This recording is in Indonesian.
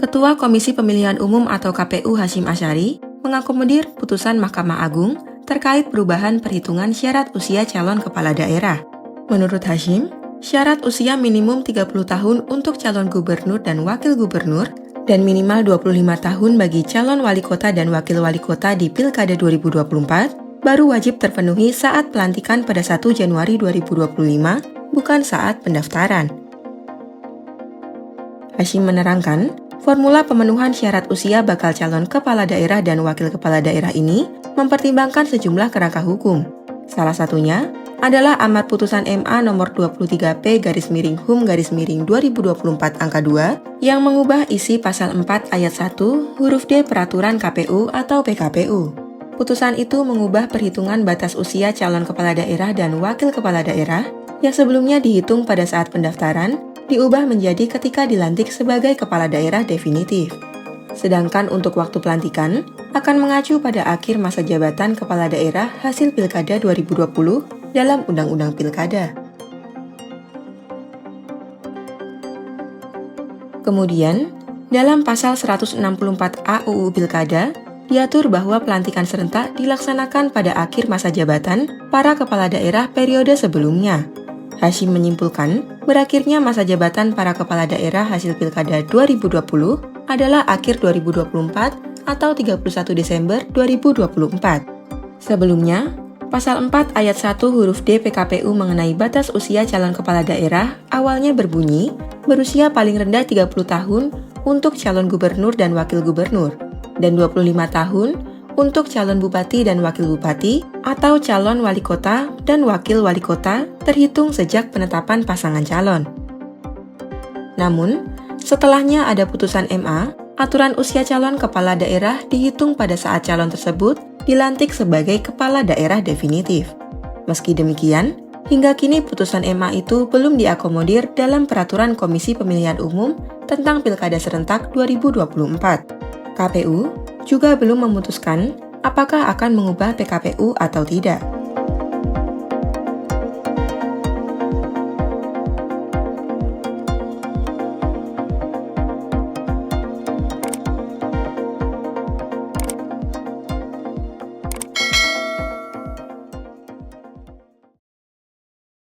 Ketua Komisi Pemilihan Umum atau KPU Hasyim Asyari mengakomodir putusan Mahkamah Agung terkait perubahan perhitungan syarat usia calon kepala daerah. Menurut Hasyim, syarat usia minimum 30 tahun untuk calon gubernur dan wakil gubernur dan minimal 25 tahun bagi calon wali kota dan wakil wali kota di Pilkada 2024 baru wajib terpenuhi saat pelantikan pada 1 Januari 2025, bukan saat pendaftaran. Hasyim menerangkan, formula pemenuhan syarat usia bakal calon kepala daerah dan wakil kepala daerah ini mempertimbangkan sejumlah kerangka hukum. Salah satunya adalah amar putusan MA nomor 23P/HUM/2024 angka 2 yang mengubah isi pasal 4 ayat 1 huruf D peraturan KPU atau PKPU. Putusan itu mengubah perhitungan batas usia calon kepala daerah dan wakil kepala daerah yang sebelumnya dihitung pada saat pendaftaran diubah menjadi ketika dilantik sebagai kepala daerah definitif. Sedangkan untuk waktu pelantikan akan mengacu pada akhir masa jabatan kepala daerah hasil Pilkada 2020 dalam Undang-Undang Pilkada. Kemudian, dalam pasal 164A UU Pilkada, diatur bahwa pelantikan serentak dilaksanakan pada akhir masa jabatan para kepala daerah periode sebelumnya. Hasyim menyimpulkan, berakhirnya masa jabatan para kepala daerah hasil Pilkada 2020 adalah akhir 2024 atau 31 Desember 2024. Sebelumnya, Pasal 4 ayat 1 huruf D PKPU mengenai batas usia calon kepala daerah awalnya berbunyi berusia paling rendah 30 tahun untuk calon gubernur dan wakil gubernur, dan 25 tahun untuk calon bupati dan wakil bupati atau calon wali kota dan wakil wali kota terhitung sejak penetapan pasangan calon. Namun, setelahnya ada putusan MA, aturan usia calon kepala daerah dihitung pada saat calon tersebut dilantik sebagai kepala daerah definitif. Meski demikian, hingga kini putusan MA itu belum diakomodir dalam peraturan Komisi Pemilihan Umum tentang Pilkada Serentak 2024. KPU juga belum memutuskan apakah akan mengubah PKPU atau tidak.